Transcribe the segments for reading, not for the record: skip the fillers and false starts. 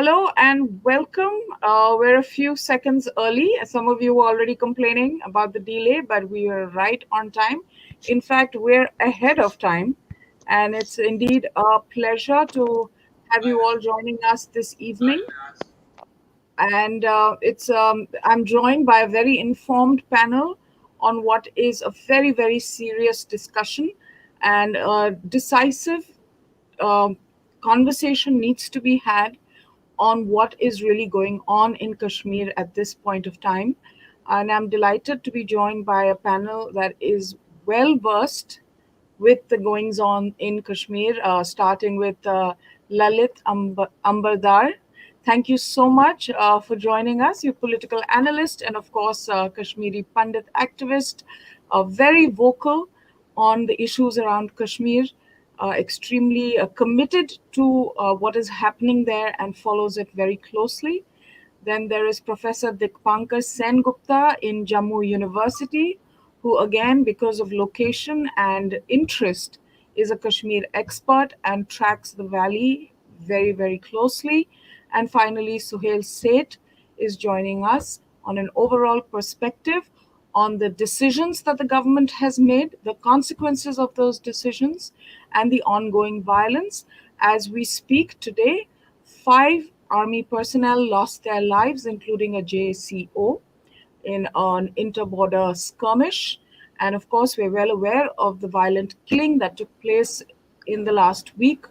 Hello and welcome. We're a few seconds early. Some of you were already complaining about the delay, but we are right on time. In fact, we're ahead of time. And it's indeed a pleasure to have you all joining us this evening. And I'm joined by a very informed panel on what is a very, very serious discussion and decisive um, conversation needs to be had on what is really going on in Kashmir at this point of time. And I'm delighted to be joined by a panel that is well versed with the goings on in Kashmir, starting with Lalit Amberdar. Thank you so much for joining us. You're political analyst and, of course, Kashmiri Pandit activist, very vocal on the issues around Kashmir, extremely committed to what is happening there and follows it very closely. Then there is Professor Dipankar Sengupta in Jammu University, who, again, because of location and interest, is a Kashmir expert and tracks the valley very, very closely. And finally, Suhel Seth is joining us on an overall perspective on the decisions that the government has made, the consequences of those decisions, and the ongoing violence. As we speak today, 5 army personnel lost their lives, including a JCO, in an inter-border skirmish. And of course, we're well aware of the violent killing that took place in the last week,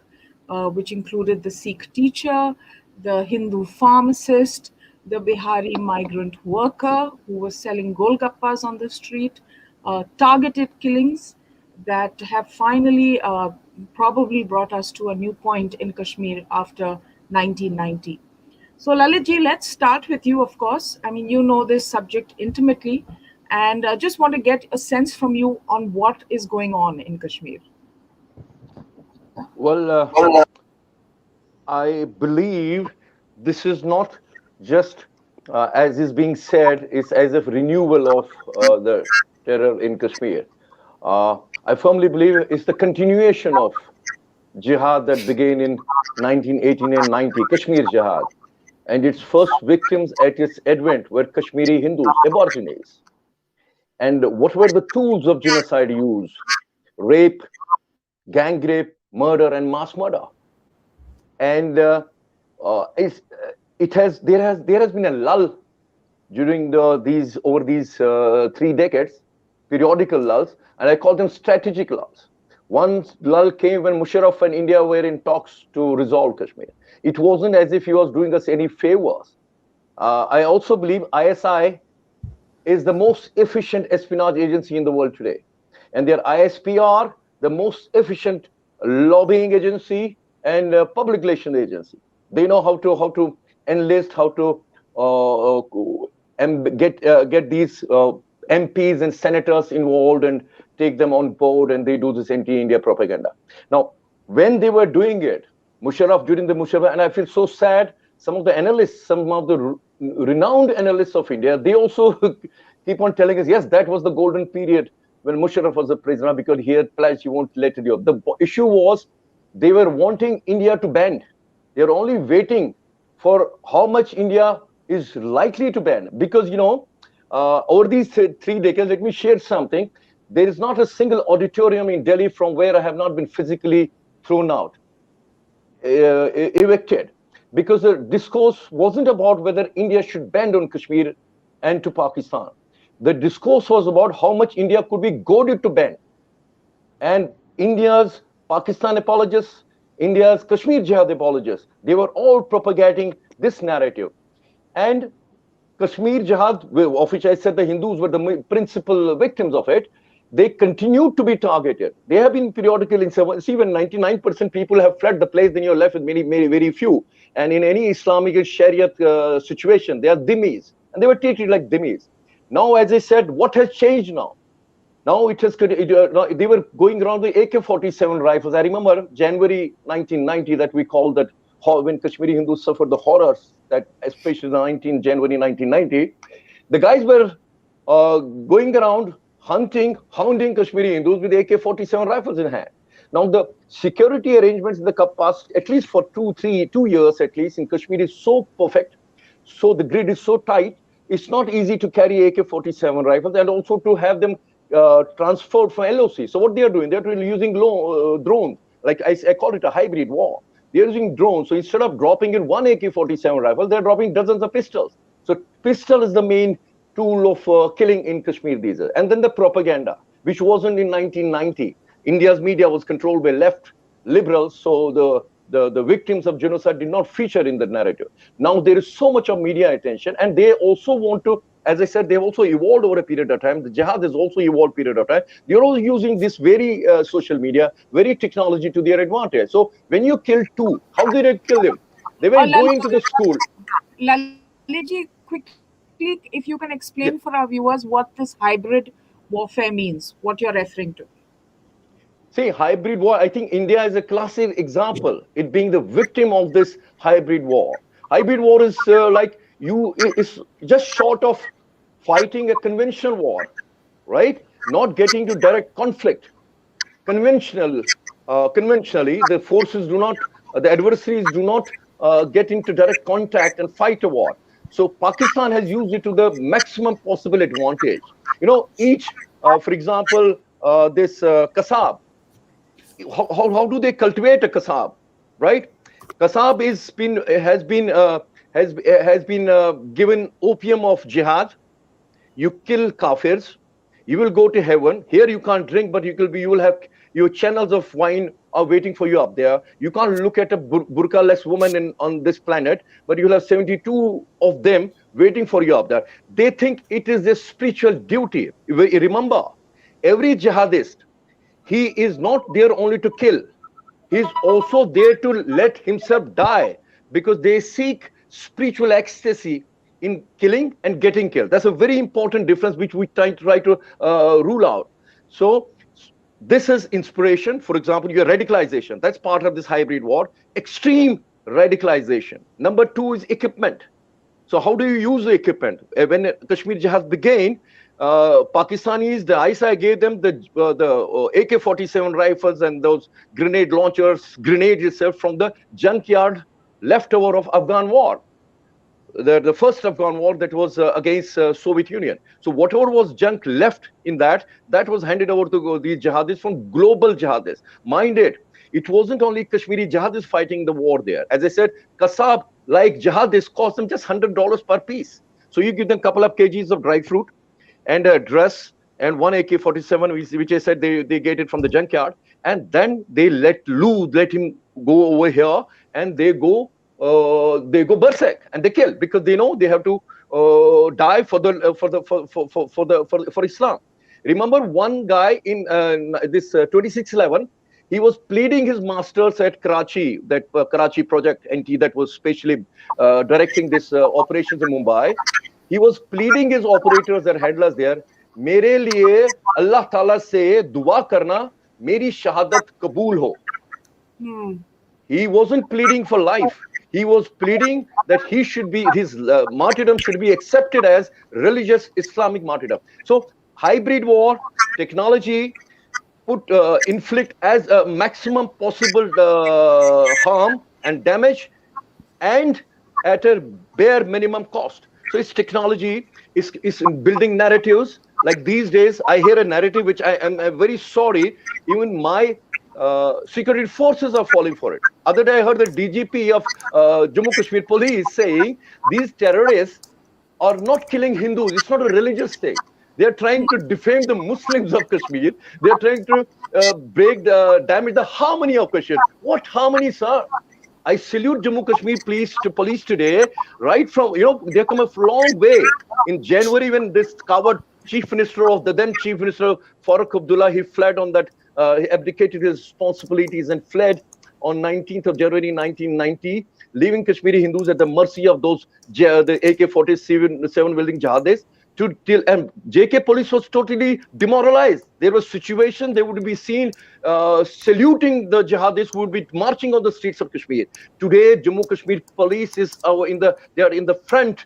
which included the Sikh teacher, the Hindu pharmacist, the Bihari migrant worker who was selling golgappas on the street, targeted killings that have finally probably brought us to a new point in Kashmir after 1990. So, Lalitji, let's start with you, of course. I mean, you know this subject intimately, and I just want to get a sense from you on what is going on in Kashmir. Well, I believe this is not just, as is being said, it's as if renewal of the terror in Kashmir. I firmly believe it's the continuation of jihad that began in 1918 and 90, Kashmir Jihad. And its first victims at its advent were Kashmiri Hindus, aborigines. And what were the tools of genocide used? Rape, gang rape, murder, and mass murder. And there has been a lull during these 3 decades, periodical lulls, and I call them strategic lulls. One lull came when Musharraf and India were in talks to resolve Kashmir. It wasn't as if he was doing us any favors. I also believe ISI is the most efficient espionage agency in the world today. And their ISPR, the most efficient lobbying agency and public relations agency. They know how to enlist, how to get these MPs and senators involved and take them on board, and they do this anti-India propaganda. Now, when they were doing it, during the Musharraf, and I feel so sad, some of the analysts, some of the renowned analysts of India, they also keep on telling us, yes, that was the golden period when Musharraf was the president, because he had pledged he won't let it go. The issue was they were wanting India to bend. They were only waiting for how much India is likely to bend. Because, over these 3 decades, let me share something. There is not a single auditorium in Delhi from where I have not been physically thrown out, evicted. Because the discourse wasn't about whether India should bend on Kashmir and to Pakistan. The discourse was about how much India could be goaded to bend. And India's Pakistan apologists, India's Kashmir Jihad apologists, they were all propagating this narrative. And Kashmir Jihad, of which I said the Hindus were the principal victims of it, they continued to be targeted. They have been periodically see, when 99% people have fled the place, then you're left with very few. And in any Islamic Shariat situation, they are dhimmis. And they were treated like dhimmis. Now, as I said, what has changed now? Now they were going around with AK-47 rifles. I remember January 1990 that we called that when Kashmiri Hindus suffered the horrors, that especially 19 January 1990, the guys were going around hounding Kashmiri Hindus with AK-47 rifles in hand. Now the security arrangements in the past, at least for 2 years at least in Kashmir, is so perfect. So the grid is so tight. It's not easy to carry AK-47 rifles and also to have them transferred from LOC. So what they are doing, they're really using drones. Like I call it a hybrid war. They're using drones. So instead of dropping in one AK-47 rifle, they're dropping dozens of pistols. So pistol is the main tool of killing in Kashmir these days. And then the propaganda, which wasn't in 1990. India's media was controlled by left liberals, so the victims of genocide did not feature in the narrative. Now there is so much of media attention, and they also want to, as I said, they've also evolved over a period of time. The jihad has also evolved period of time. They're all using this very social media, very technology to their advantage. So when you kill two, how did they kill them? They were going to the school. Lalitji, quickly, if you can explain for our viewers what this hybrid warfare means, what you're referring to. See, hybrid war, I think India is a classic example, it being the victim of this hybrid war. Hybrid war is it's just short of fighting a conventional war, right? Not getting to direct conflict. Conventionally, the forces do not, the adversaries do not get into direct contact and fight a war. So Pakistan has used it to the maximum possible advantage. You know, for example, this Kasab, how do they cultivate a kasab, right? Kasab has been given opium of jihad. You kill kafirs, you will go to heaven. Here you can't drink, but you will have your channels of wine are waiting for you up there. You can't look at a burqa-less woman on this planet, but you'll have 72 of them waiting for you up there. They think it is a spiritual duty. Remember, every jihadist, he is not there only to kill. He is also there to let himself die, because they seek spiritual ecstasy in killing and getting killed. That's a very important difference which we try to rule out. So this is inspiration. For example, your radicalization. That's part of this hybrid war. Extreme radicalization. Number two is equipment. So how do you use the equipment? When Kashmir Jihad began, Pakistanis, the ISI gave them the AK-47 rifles and those grenade launchers, grenades itself from the junkyard leftover of Afghan war. The first Afghan war that was against Soviet Union. So whatever was junk left in that was handed over to these jihadis from global jihadis. Mind it wasn't only Kashmiri jihadis fighting the war there. As I said, Kasab, like jihadis, cost them just $100 per piece. So you give them a couple of kgs of dry fruit and a dress and one AK-47, which I said they get it from the junkyard, and then they let him go over here, and they go berserk and they kill, because they know they have to die for Islam. Remember one guy in this 2611, he was pleading his masters at Karachi, that Karachi project NT that was specially directing this operations in Mumbai. He was pleading his operators and handlers there, मेरे लिए अल्लाह ताला से दुआ करना मेरी शहादत कबूल हो. He wasn't pleading for life. He was pleading that his martyrdom should be accepted as religious Islamic martyrdom. So hybrid war, technology, inflict as a maximum possible harm and damage, and at a bare minimum cost. So it's technology, is building narratives. Like these days, I hear a narrative which I am very sorry, even my security forces are falling for it. Other day, I heard the DGP of Jammu Kashmir police saying these terrorists are not killing Hindus. It's not a religious state. They are trying to defame the Muslims of Kashmir. They are trying to damage the harmony of Kashmir. What harmony, sir? I salute Jammu Kashmir police today, right from, they've come a long way. In January, when this coward chief minister of the then chief minister, Farooq Abdullah, he fled on that, he abdicated his responsibilities and fled on 19th of January 1990, leaving Kashmiri Hindus at the mercy of those the AK-47 wielding jihadis. And JK police was totally demoralized. There was situation, they would be seen saluting the jihadis who would be marching on the streets of Kashmir. Today, Jammu Kashmir police is they are in the front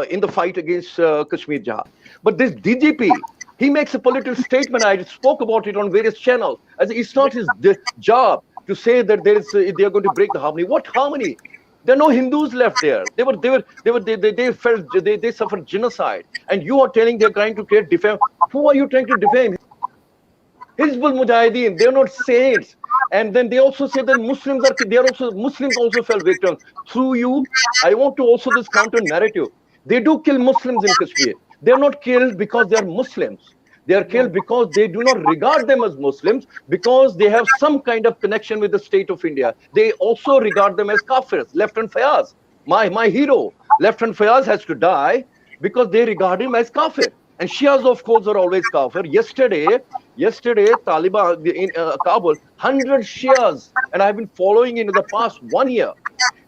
in the fight against Kashmir jihad. But this DGP, He makes a political statement. I spoke about it on various channels. As it's not his job to say that they are going to break the harmony. What harmony? There are no Hindus left there. They felt they suffered genocide, and you are telling they're trying to create defame. Who are you trying to defame? Hizbul Mujahideen. They're not saints. And then they also say that Muslims also fell victim through you. I want to also this counter narrative. They do kill Muslims in Kashmir. They're not killed because they are Muslims. They are killed because they do not regard them as Muslims, because they have some kind of connection with the state of India. They also regard them as kafirs. Lieutenant Fayaz, my hero, Lieutenant Fayaz has to die because they regard him as kafir. And Shias, of course, are always kafir. Yesterday, Taliban in Kabul, 100 Shias, and I've been following in the past 1 year.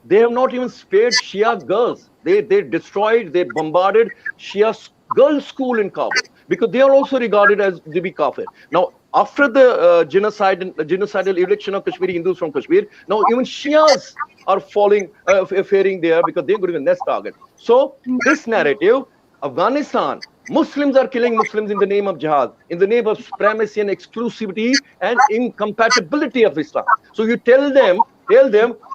They have not even spared Shia girls. They destroyed, they bombarded Shia girls' school in Kabul because they are also regarded as to be kafir. Now, after the genocidal eviction of Kashmiri Hindus from Kashmir, now even Shias are faring there because they're going to be the next target. So this narrative, Afghanistan, Muslims are killing Muslims in the name of jihad, in the name of supremacy and exclusivity and incompatibility of Islam. So you tell them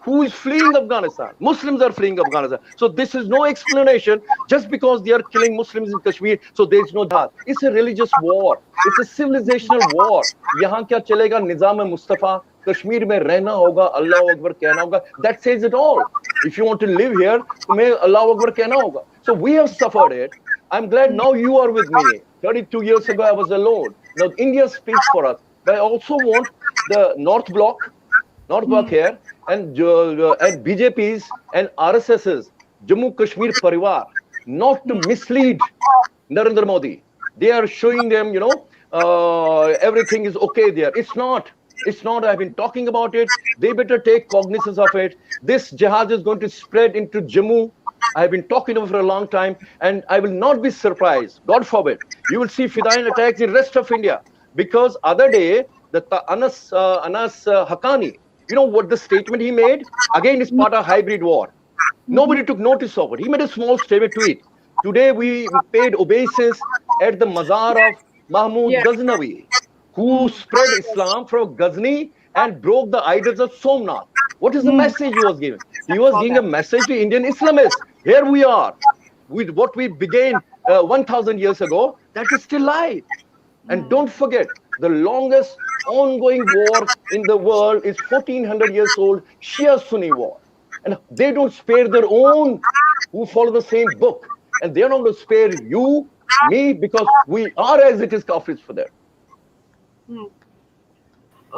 who is fleeing Afghanistan. Muslims are fleeing Afghanistan. So this is no explanation just because they are killing Muslims in Kashmir. So there is no jihad. It's a religious war. It's a civilizational war. यहाँ क्या चलेगा निज़ाम मुस्तफ़ा कश्मीर में रहना होगा अल्लाह अकबर कहना होगा. That says it all. If you want to live here, तुम्हें अल्लाह अकबर कहना होगा. So we have suffered it. I'm glad now you are with me. 32 years ago, I was alone. Now India speaks for us. But I also want the North Bloc here, and BJPs and RSS's, Jammu Kashmir Parivar, not to mislead Narendra Modi. They are showing them, everything is okay there. It's not. It's not. I've been talking about it. They better take cognizance of it. This jihad is going to spread into Jammu. I've been talking about it for a long time, and I will not be surprised. God forbid, you will see Fidayeen attacks in the rest of India. Because other day, the Anas Haqqani, you know what the statement he made? Again, it's part of hybrid war. Nobody took notice of it. He made a small statement tweet. Today, we paid obeisance at the mazar of Mahmud Ghaznavi, who spread Islam from Ghazni and broke the idols of Somnath. What is the message he was giving? He was giving a message to Indian Islamists. Here we are, with what we began 1,000 years ago, that is still live. And don't forget, the longest ongoing war in the world is 1400 years old, Shia-Sunni war. And they don't spare their own who follow the same book. And they're not going to spare you, me, because we are as it is kafirs for them.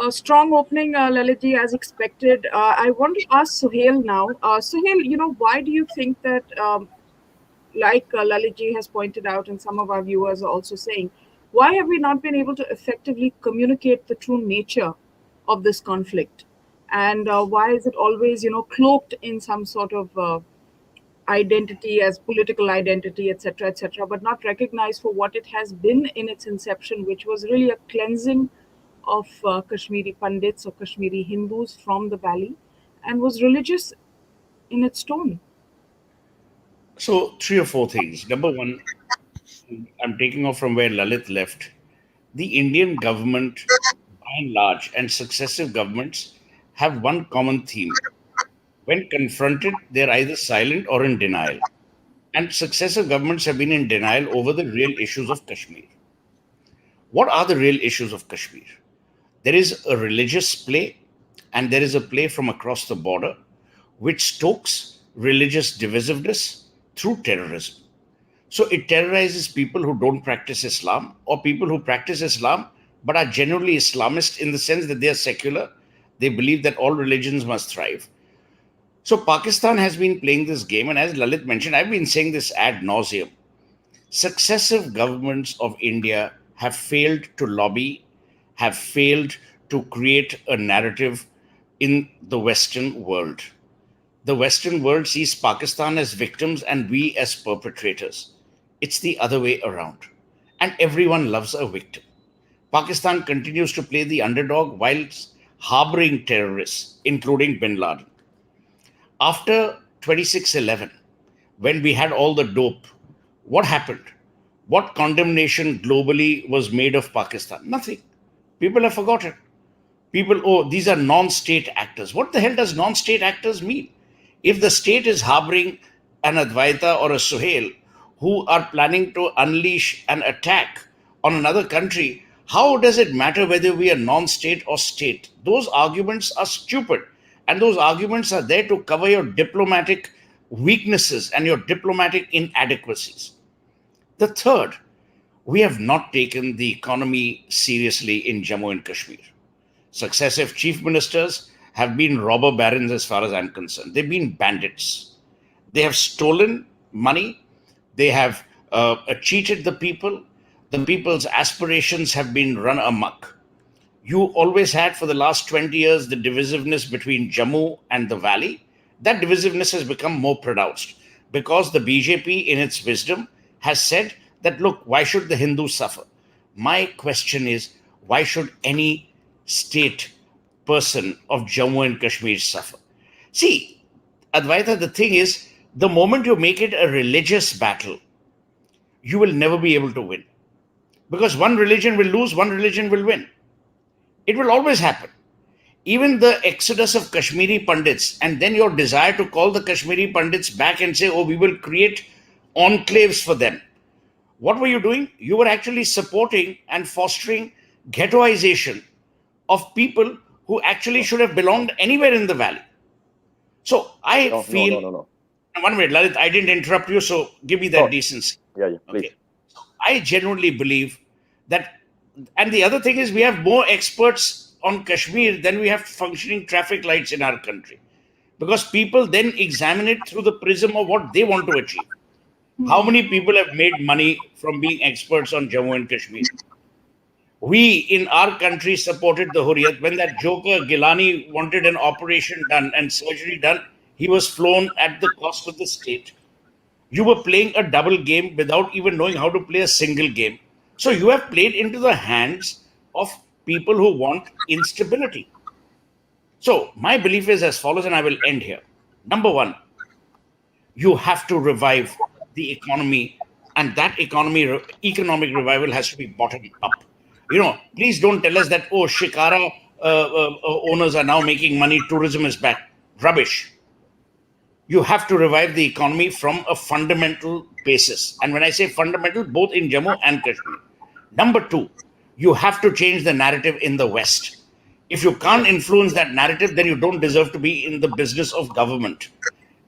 A strong opening, Laliji, as expected. I want to ask Suhel now. Suhel, why do you think that, like Laliji has pointed out, and some of our viewers are also saying, why have we not been able to effectively communicate the true nature of this conflict? And why is it always, cloaked in some sort of identity as political identity, etc., but not recognized for what it has been in its inception, which was really a cleansing of Kashmiri Pandits or Kashmiri Hindus from the valley, and was religious in its tone? So, three or four things. Number one, I'm taking off from where Lalit left. The Indian government, by and large, and successive governments have one common theme. When confronted, they're either silent or in denial. And successive governments have been in denial over the real issues of Kashmir. What are the real issues of Kashmir? There is a religious play, and there is a play from across the border, which stokes religious divisiveness through terrorism. So it terrorizes people who don't practice Islam, or people who practice Islam but are generally Islamist in the sense that they are secular. They believe that all religions must thrive. So Pakistan has been playing this game, and as Lalit mentioned, I've been saying this ad nauseum. Successive governments of India have failed to lobby, have failed to create a narrative in the Western world. The Western world sees Pakistan as victims and we as perpetrators. It's the other way around. And everyone loves a victim. Pakistan continues to play the underdog whilst harboring terrorists, including bin Laden. After 26/11, when we had all the dope, what happened? What condemnation globally was made of Pakistan? Nothing. People have forgotten. People, oh, these are non-state actors. What the hell does non-state actors mean? If the state is harboring an Advaita or a Suhel who are planning to unleash an attack on another country, how does it matter whether we are non-state or state? Those arguments are stupid, and those arguments are there to cover your diplomatic weaknesses and your diplomatic inadequacies. The third, we have not taken the economy seriously in Jammu and Kashmir. Successive chief ministers have been robber barons as far as I'm concerned. They've been bandits. They have stolen money. They have cheated the people. The people's aspirations have been run amok. You always had for the last 20 years the divisiveness between Jammu and the valley. That divisiveness has become more pronounced because the BJP, in its wisdom, has said that, look, why should the Hindus suffer? My question is, why should any state person of Jammu and Kashmir suffer? See, Advaita, the thing is, the moment you make it a religious battle, you will never be able to win. Because one religion will lose, one religion will win. It will always happen. Even the exodus of Kashmiri Pandits, and then your desire to call the Kashmiri Pandits back and say, oh, we will create enclaves for them. What were you doing? You were actually supporting and fostering ghettoization of people who actually should have belonged anywhere in the valley. So I feel. No. 1 minute, Lalit, I didn't interrupt you, so give me that decency. Yeah, please. Okay. So I genuinely believe that, and the other thing is, we have more experts on Kashmir than we have functioning traffic lights in our country, because people then examine it through the prism of what they want to achieve. How many people have made money from being experts on Jammu and Kashmir? We in our country supported the Hurriyat. When that joker Gilani wanted an operation done and surgery done, he was flown at the cost of the state. You were playing a double game without even knowing how to play a single game. So you have played into the hands of people who want instability. So my belief is as follows, and I will end here. Number one, you have to revive the economy, and that economic revival has to be bottom up. Please don't tell us that, oh, Shikara owners are now making money, tourism is back. Rubbish. You have to revive the economy from a fundamental basis. And when I say fundamental, both in Jammu and Kashmir. Number two, you have to change the narrative in the West. If you can't influence that narrative, then you don't deserve to be in the business of government.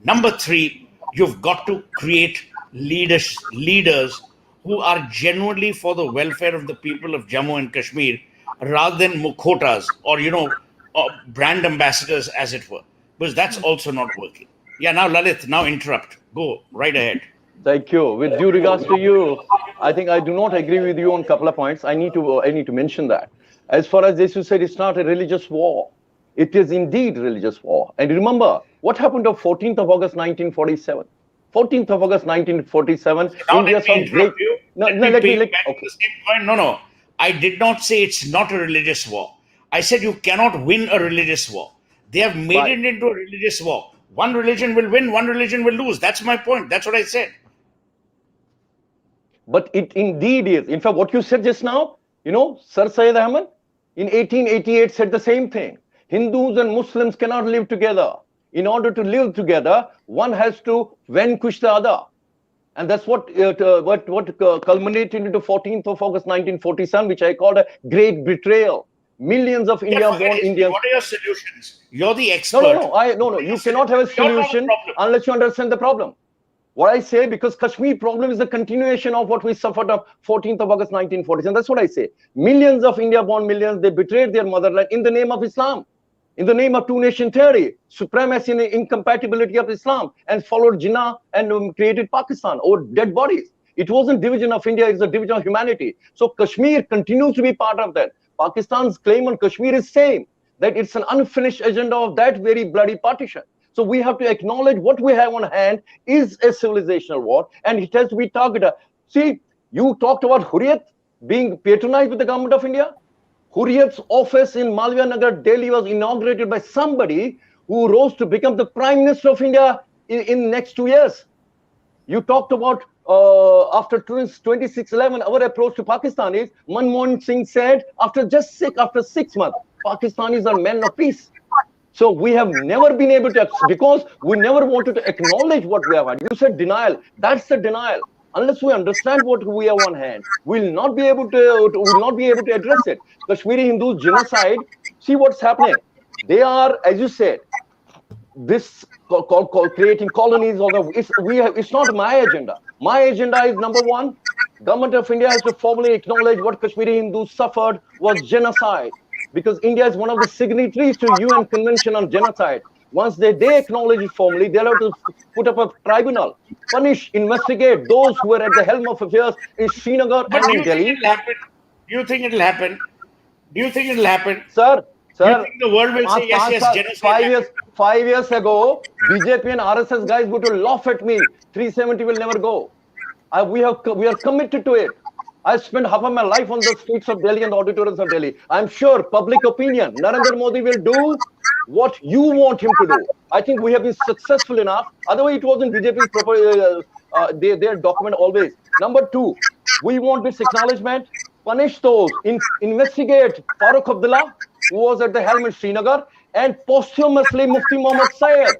Number three, you've got to create leaders who are genuinely for the welfare of the people of Jammu and Kashmir, rather than mukhotas or, brand ambassadors, as it were, because that's also not working. Yeah, now Lalit, now interrupt. Go right ahead. Thank you. With due regards to you, I think I do not agree with you on a couple of points. I need to mention that. As far as Jesus said, it's not a religious war. It is indeed religious war. And remember, what happened on 14th of August 1947? 14th of August 1947, now India let me interrupt you. No. I did not say it's not a religious war. I said you cannot win a religious war. They have made it into a religious war. One religion will win, one religion will lose. That's my point. That's what I said. But it indeed is. In fact, what you said just now, Sir Syed Ahmad in 1888 said the same thing. Hindus and Muslims cannot live together. In order to live together, one has to vanquish the other. And that's what culminated into 14th of August 1947, which I called a great betrayal. Millions of India-born Indians. What are your solutions? You're the expert. No. You cannot have a solution unless you understand the problem. What I say, because Kashmir problem is the continuation of what we suffered on 14th of August 1947. That's what I say. Millions of India-born millions, they betrayed their motherland in the name of Islam, in the name of two-nation theory, supremacy and incompatibility of Islam, and followed Jinnah and created Pakistan or dead bodies. It wasn't division of India, it's a division of humanity. So Kashmir continues to be part of that. Pakistan's claim on Kashmir is same, that it's an unfinished agenda of that very bloody partition. So we have to acknowledge what we have on hand is a civilizational war, and it has to be targeted. See, you talked about Hurriyat being patronized with the government of India. Hurriyat's office in Malviya Nagar, Delhi was inaugurated by somebody who rose to become the Prime Minister of India in next 2 years. You talked about after 26/11, our approach to Pakistan is, Manmohan Singh said, after 6 months, Pakistanis are men of peace. So we have never been able to, because we never wanted to acknowledge what we have had. You said denial. That's the denial. Unless we understand what we have on hand, we'll not be able to address it. Kashmiri Hindus genocide. See what's happening. They are, as you said, this creating colonies. It's not my agenda. My agenda is, number one, government of India has to formally acknowledge what Kashmiri Hindus suffered was genocide, because India is one of the signatories to UN Convention on Genocide. Once they acknowledge it formally, they'll have to put up a tribunal, punish, investigate those who were at the helm of affairs in Srinagar But and do in you think Delhi. it'll happen? Do you think it'll happen? Do you think it'll happen? Sir, Do you sir, think the world will say, yes, yes, genocide happened? 5 years ago, BJP and RSS guys would laugh at me. 370 will never go. We are committed to it. I spent half of my life on the streets of Delhi and the auditoriums of Delhi. I'm sure public opinion, Narendra Modi will do what you want him to do. I think we have been successful enough. Otherwise, it wasn't BJP's proper, their document always. Number two, we want this acknowledgement, punish those, investigate Farooq Abdullah, who was at the helm in Srinagar, and posthumously Mufti Muhammad Syed,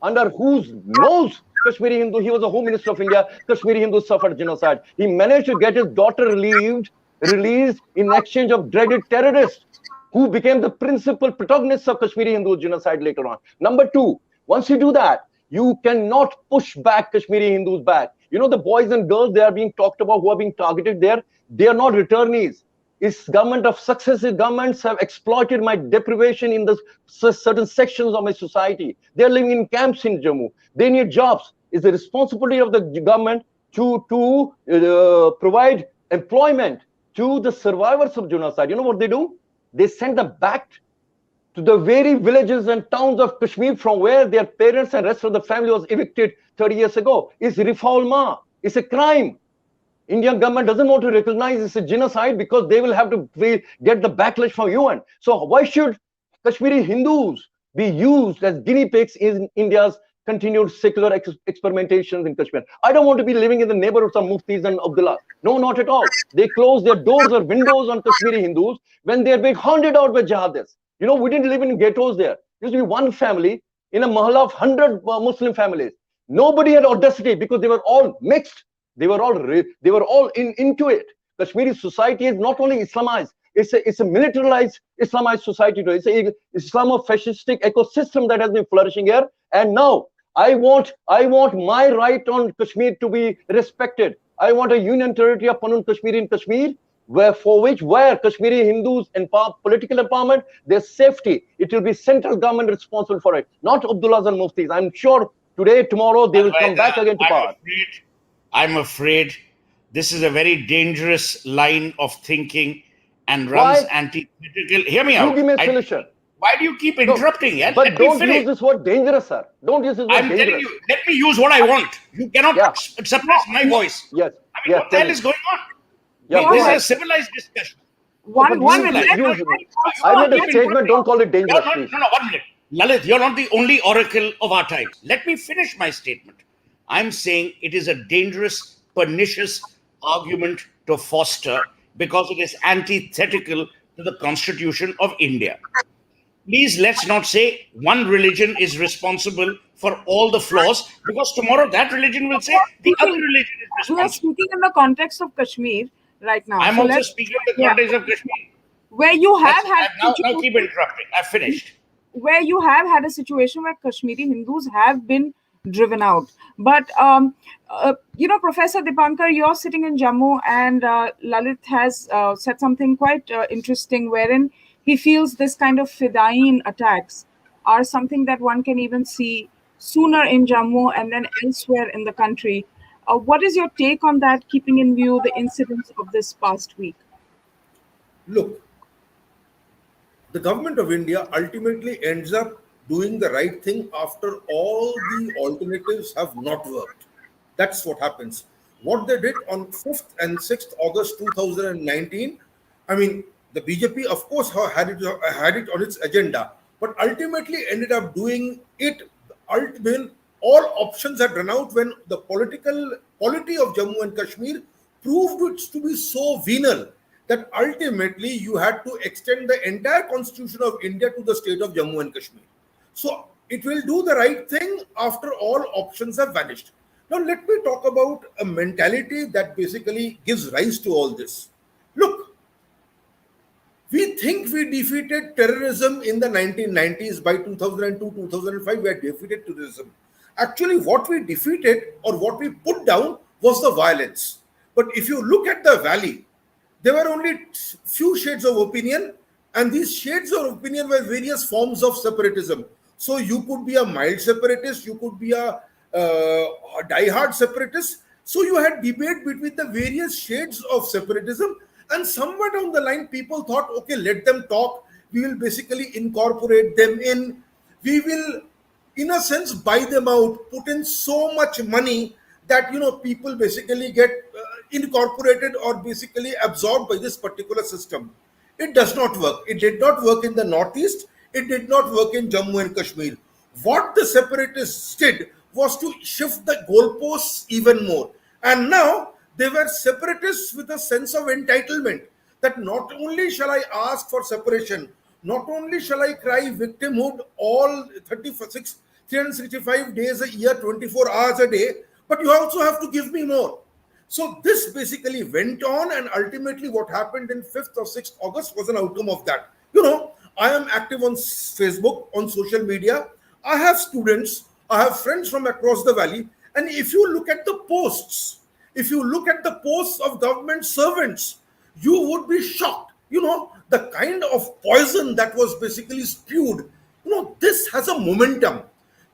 under whose nose Kashmiri Hindu, he was the Home Minister of India, Kashmiri Hindus suffered genocide. He managed to get his daughter released in exchange of dreaded terrorists who became the principal protagonists of Kashmiri Hindu genocide later on. Number two, once you do that, you cannot push back Kashmiri Hindus back. You know, the boys and girls they are being talked about who are being targeted there, they are not returnees. Is government of successive governments have exploited my deprivation in the certain sections of my society. They are living in camps in Jammu. They need jobs. It's the responsibility of the government to provide employment to the survivors of genocide. You know what they do? They send them back to the very villages and towns of Kashmir from where their parents and rest of the family was evicted 30 years ago. It's refoulement. It's a crime. Indian government doesn't want to recognize it's a genocide because they will have to get the backlash from UN. So why should Kashmiri Hindus be used as guinea pigs in India's continued secular experimentations in Kashmir? I don't want to be living in the neighborhoods of Muftis and Abdullah. No, not at all. They close their doors or windows on Kashmiri Hindus when they're being hounded out by jihadists. You know, we didn't live in ghettos there. There used to be one family in a mahalla of 100 Muslim families. Nobody had audacity because they were all mixed. They were all into it. Kashmiri society is not only Islamized, it's a militarized Islamized society. It's a Islamo-fascistic ecosystem that has been flourishing here. And now I want my right on Kashmir to be respected. I want a union territory of Panun Kashmir in Kashmir, where Kashmiri Hindus political empowerment, their safety, it will be central government responsible for it, not Abdullahs and Muftis. I'm sure today, tomorrow, they will come back again to power. I'm afraid this is a very dangerous line of thinking and runs antithetical. Hear me out. You give me a solution. Why do you keep interrupting? No, but don't use this word dangerous, sir. Don't use this word dangerous. I'm telling you, let me use what I want. You cannot suppress my voice. Yes. I mean, what the hell is going on? Yeah, this is a civilized discussion. One minute. I made a statement. Don't call it dangerous, please. No, 1 minute. Lalit, you're not the only oracle of our times. Let me finish my statement. I'm saying it is a dangerous, pernicious argument to foster because it is antithetical to the Constitution of India. Please, let's not say one religion is responsible for all the flaws, because tomorrow that religion will say the other religion is responsible. We are speaking in the context of Kashmir right now. I'm also speaking in the context of Kashmir. Where you have had... Now keep interrupting. I've finished. Where you have had a situation where Kashmiri Hindus have been driven out. But, Professor Dipankar, you're sitting in Jammu, and Lalit has said something quite interesting, wherein he feels this kind of Fidain attacks are something that one can even see sooner in Jammu and then elsewhere in the country. What is your take on that, keeping in view the incidents of this past week? Look, the government of India ultimately ends up doing the right thing after all the alternatives have not worked. That's what happens. What they did on 5th and 6th August 2019, I mean, the BJP, of course, had it on its agenda, but ultimately ended up doing it all options had run out when the political polity of Jammu and Kashmir proved it to be so venal that ultimately you had to extend the entire constitution of India to the state of Jammu and Kashmir. So it will do the right thing after all options have vanished. Now let me talk about a mentality that basically gives rise to all this. Look, we think we defeated terrorism in the 1990s. By 2002, 2005, we had defeated terrorism. Actually, what we defeated or what we put down was the violence. But if you look at the valley, there were only few shades of opinion, and these shades of opinion were various forms of separatism. So you could be a mild separatist, you could be a die-hard separatist. So you had debate between the various shades of separatism, and somewhere down the line, people thought, okay, let them talk. We will basically incorporate them in. We will, in a sense, buy them out, put in so much money that, people basically get incorporated or basically absorbed by this particular system. It does not work. It did not work in the Northeast. It did not work in Jammu and Kashmir. What the separatists did was to shift the goalposts even more. And now they were separatists with a sense of entitlement that not only shall I ask for separation, not only shall I cry victimhood all 36, 365 days a year, 24 hours a day, but you also have to give me more. So this basically went on, and ultimately what happened in 5th or 6th August was an outcome of that. I am active on Facebook, on social media. I have students, I have friends from across the valley, and if you look at the posts, if you look at the posts of government servants, you would be shocked. The kind of poison that was basically spewed, this has a momentum.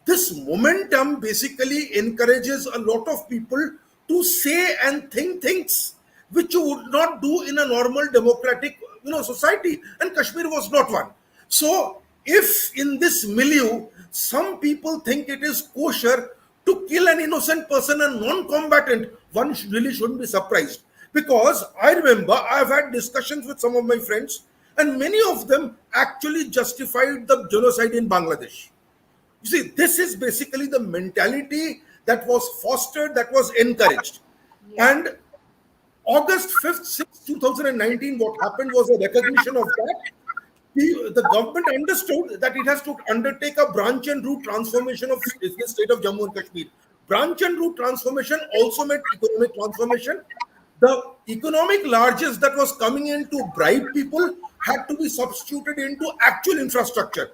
This momentum basically encourages a lot of people to say and think things which you would not do in a normal democratic, society. And Kashmir was not one. So if in this milieu, some people think it is kosher to kill an innocent person, a non-combatant, one really shouldn't be surprised. Because I remember I've had discussions with some of my friends, and many of them actually justified the genocide in Bangladesh. You see, this is basically the mentality that was fostered, that was encouraged. Yeah. And August 5th, 6th, 2019, what happened was a recognition of that. The government understood that it has to undertake a branch and root transformation of the state of Jammu and Kashmir. Branch and root transformation also meant economic transformation. The economic largesse that was coming in to bribe people had to be substituted into actual infrastructure.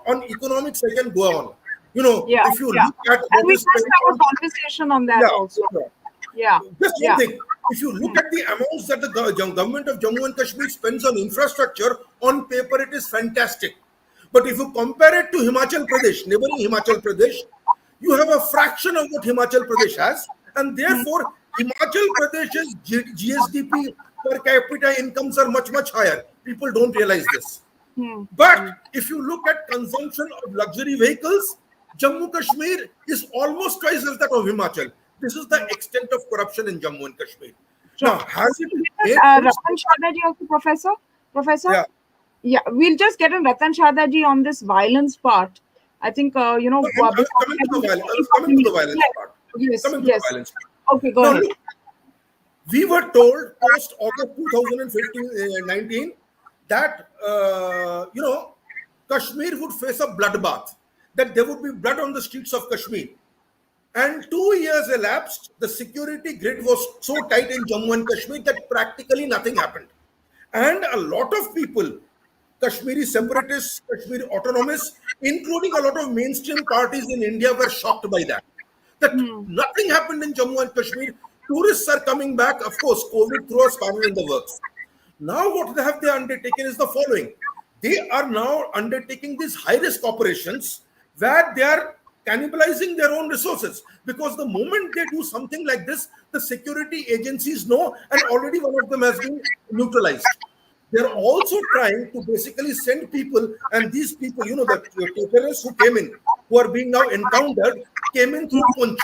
On economics, I can go on. Yeah, if you yeah. look at And what we is just spent have a on, conversation on that also. Yeah. just Yeah. one thing. If you look at the amounts that the government of Jammu and Kashmir spends on infrastructure, on paper it is fantastic. But if you compare it to Himachal Pradesh, neighboring Himachal Pradesh, you have a fraction of what Himachal Pradesh has. And therefore, Himachal Pradesh's GSDP per capita incomes are much, much higher. People don't realize this. But if you look at consumption of luxury vehicles, Jammu Kashmir is almost twice as that of Himachal. This is the extent of corruption in Jammu and Kashmir. Sure. Now, has it made Ratan Sharda ji also, Professor? Professor? Yeah. Yeah, we'll just get on Ratan Sharda ji on this violence part. I think, I was coming to the violence part. Yes, Coming to yes. the violence part. Okay, go Now, ahead. look, we were told post August 2019 that Kashmir would face a bloodbath, that there would be blood on the streets of Kashmir. And 2 years elapsed. The security grid was so tight in Jammu and Kashmir that practically nothing happened. And a lot of people, Kashmiri separatists, Kashmiri autonomists, including a lot of mainstream parties in India, were shocked by that. That nothing happened in Jammu and Kashmir. Tourists are coming back. Of course, COVID threw a spanner in the works. Now what they undertaken is the following. They are now undertaking these high-risk operations where they are cannibalizing their own resources, because the moment they do something like this, the security agencies know, and already one of them has been neutralized. They're also trying to basically send people, and these people, the terrorists who came in, who are being now encountered, came in through Punch.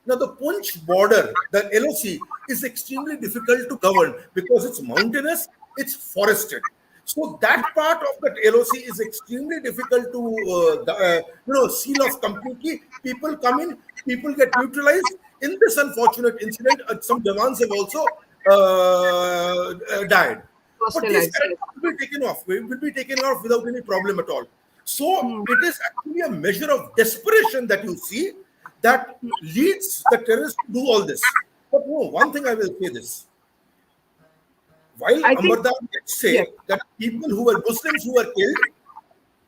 Now, the Punch border, the LOC, is extremely difficult to govern because it's mountainous, it's forested. So that part of that LOC is extremely difficult to seal off completely. People come in, people get neutralized. In this unfortunate incident, some Jawans have also died. But these Hostilize, yes. characters will be taken off. Will be taken off without any problem at all. So it is actually a measure of desperation that you see that leads the terrorists to do all this. But no, one thing I will say this. While I think, Amberdar say yes. that people who were Muslims who were killed,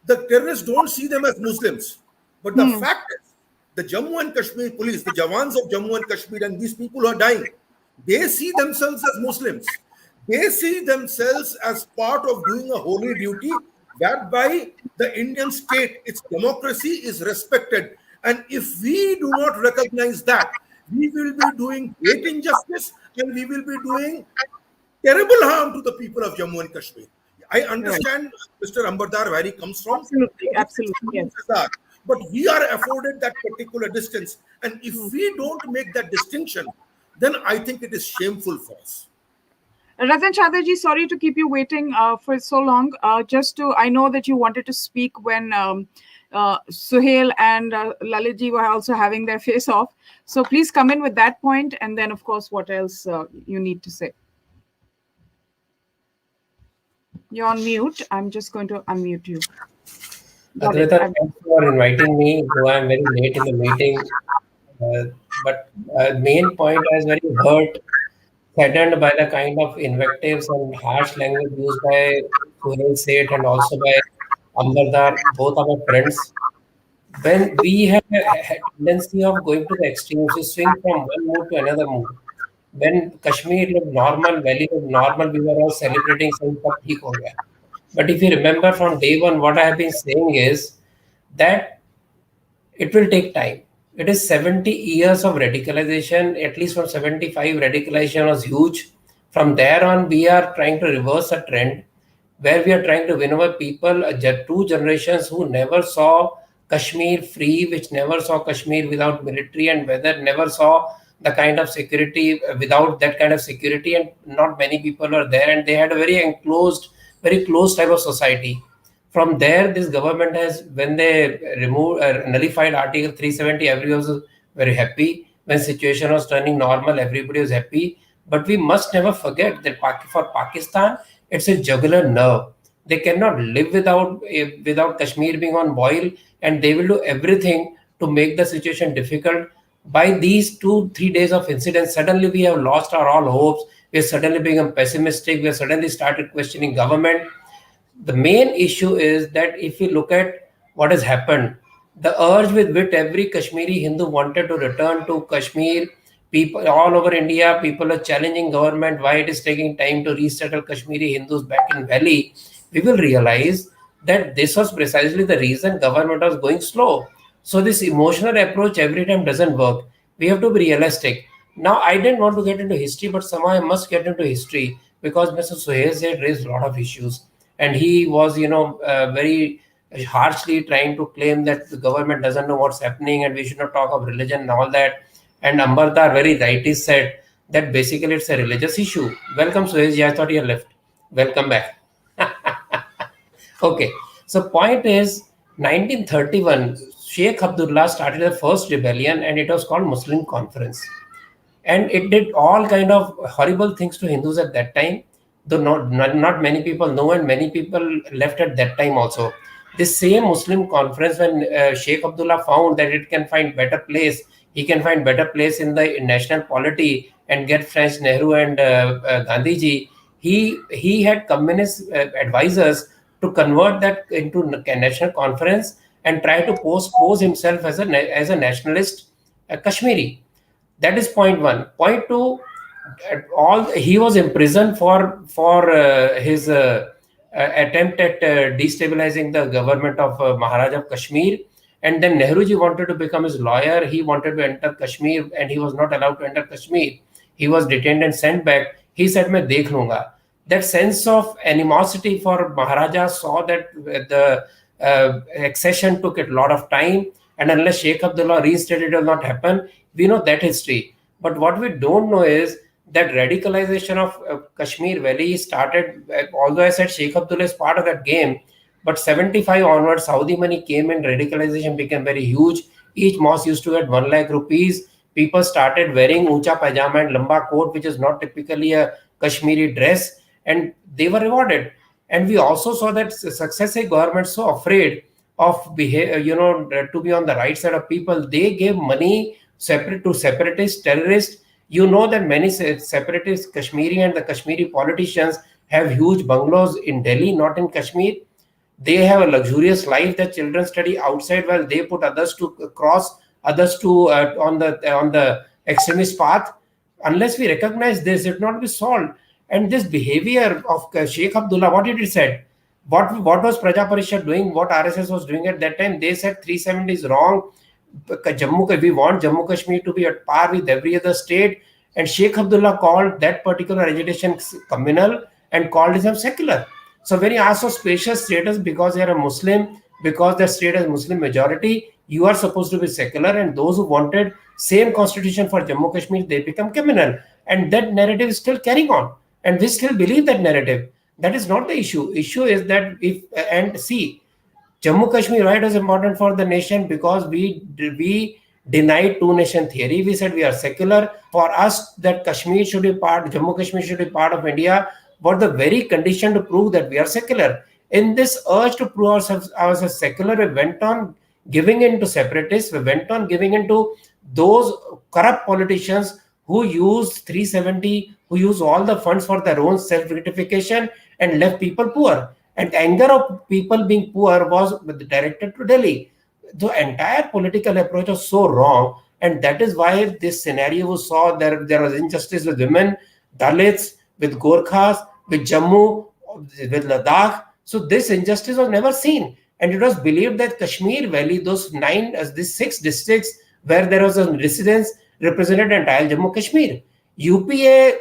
the terrorists don't see them as Muslims. But the fact is, the Jammu and Kashmir police, the Jawans of Jammu and Kashmir, and these people who are dying, they see themselves as Muslims. They see themselves as part of doing a holy duty whereby the Indian state, its democracy is respected. And if we do not recognize that, we will be doing great injustice and we will be doing terrible harm to the people of Jammu and Kashmir. I Right. understand Mr. Amberdar where he comes from, Absolutely, absolutely, yes. but we are afforded that particular distance. And if we don't make that distinction, then I think it is shameful for us. Ratan Sharda ji, sorry to keep you waiting for so long. I know that you wanted to speak when Suhel and Lalit ji were also having their face off. So please come in with that point, and then, of course, what else you need to say. You're on mute. I'm just going to unmute you. Advaita, thanks for inviting me, though I'm very late in the meeting. But main point, I was very hurt, saddened by the kind of invectives and harsh language used by Suhel Seth and also by Amberdar, both are my friends. When we have a tendency of going to the extremes, we swing from one mood to another mood. When Kashmir looked normal, Valley looked normal, we were all celebrating saying, "Sab theek ho gaya." But if you remember from day one, what I have been saying is that it will take time. It is 70 years of radicalization, at least from 75, radicalization was huge. From there on, we are trying to reverse a trend where we are trying to win over people, two generations who never saw Kashmir free, which never saw Kashmir without military, and whether never saw the kind of security without that kind of security, and not many people were there, and they had a very enclosed, very close type of society. From there, this government has, when they removed, nullified Article 370, everyone was very happy. When situation was turning normal, everybody was happy. But we must never forget that for Pakistan, it's a jugular nerve. They cannot live without Kashmir being on boil, and they will do everything to make the situation difficult. By these 2-3 days of incidents, suddenly we have lost our all hopes. We have suddenly become pessimistic. We have suddenly started questioning government. The main issue is that if you look at what has happened, the urge with which every Kashmiri Hindu wanted to return to Kashmir, people all over India, people are challenging government why it is taking time to resettle Kashmiri Hindus back in Valley. We will realize that this was precisely the reason government was going slow. So this emotional approach every time doesn't work. We have to be realistic. Now, I didn't want to get into history, but somehow I must get into history because Mr. Suhail had raised a lot of issues. And he was, very harshly trying to claim that the government doesn't know what's happening and we should not talk of religion and all that. And Amberdar very rightly said that basically it's a religious issue. Welcome, Suhail. I thought you left. Welcome back. Okay. So point is, 1931, Sheikh Abdullah started the first rebellion and it was called Muslim Conference. And it did all kind of horrible things to Hindus at that time, though not many people know, and many people left at that time also. This same Muslim conference, when Sheikh Abdullah found that it can find better place, he can find better place in the national polity and get French Nehru and Gandhiji. He had communist advisors to convert that into national conference and try to pose himself as a nationalist Kashmiri. That is point one. Point two, he was imprisoned for his attempt at destabilizing the government of Maharaja of Kashmir. And then Nehruji wanted to become his lawyer. He wanted to enter Kashmir and he was not allowed to enter Kashmir. He was detained and sent back. He said, "Main dekh lunga." That sense of animosity for Maharaja saw that the accession took a lot of time. And unless Sheikh Abdullah reinstated, it will not happen. We know that history. But what we don't know is that radicalization of Kashmir Valley started, although I said Sheikh Abdullah is part of that game, but 75 onwards, Saudi money came and radicalization became very huge. Each mosque used to get 1 lakh rupees. People started wearing uncha pajama and lamba coat, which is not typically a Kashmiri dress, and they were rewarded. And we also saw that successive governments so afraid of to be on the right side of people, they gave money separate to separatists, terrorists. You know that many separatist Kashmiri and the Kashmiri politicians have huge bungalows in Delhi, not in Kashmir. They have a luxurious life. Their children study outside while they put others to cross others to on the extremist path. Unless we recognize this, it will not be solved. And this behavior of Sheikh Abdullah, what did he said? What was Praja Parishad doing? What RSS was doing at that time? They said 370 is wrong. We want Jammu Kashmir to be at par with every other state. And Sheikh Abdullah called that particular agitation communal and called him secular. So when you ask for spacious status because you are a Muslim, because the state has Muslim majority, you are supposed to be secular. And those who wanted same constitution for Jammu Kashmir, they become communal. And that narrative is still carrying on. And we still believe that narrative. That is not the issue. Issue is that Jammu Kashmir right is important for the nation because we denied two-nation theory. We said we are secular. For us, that Jammu Kashmir should be part of India, was the very condition to prove that we are secular. In this urge to prove ourselves as secular, we went on giving in to separatists. We went on giving in to those corrupt politicians who used 370, who used all the funds for their own self-gratification and left people poor. And the anger of people being poor was directed to Delhi. The entire political approach was so wrong. And that is why this scenario was saw there was injustice with women, Dalits, with Gorkhas, with Jammu, with Ladakh. So this injustice was never seen. And it was believed that Kashmir Valley, these 6 districts where there was a residence represented entire Jammu Kashmir. UPA,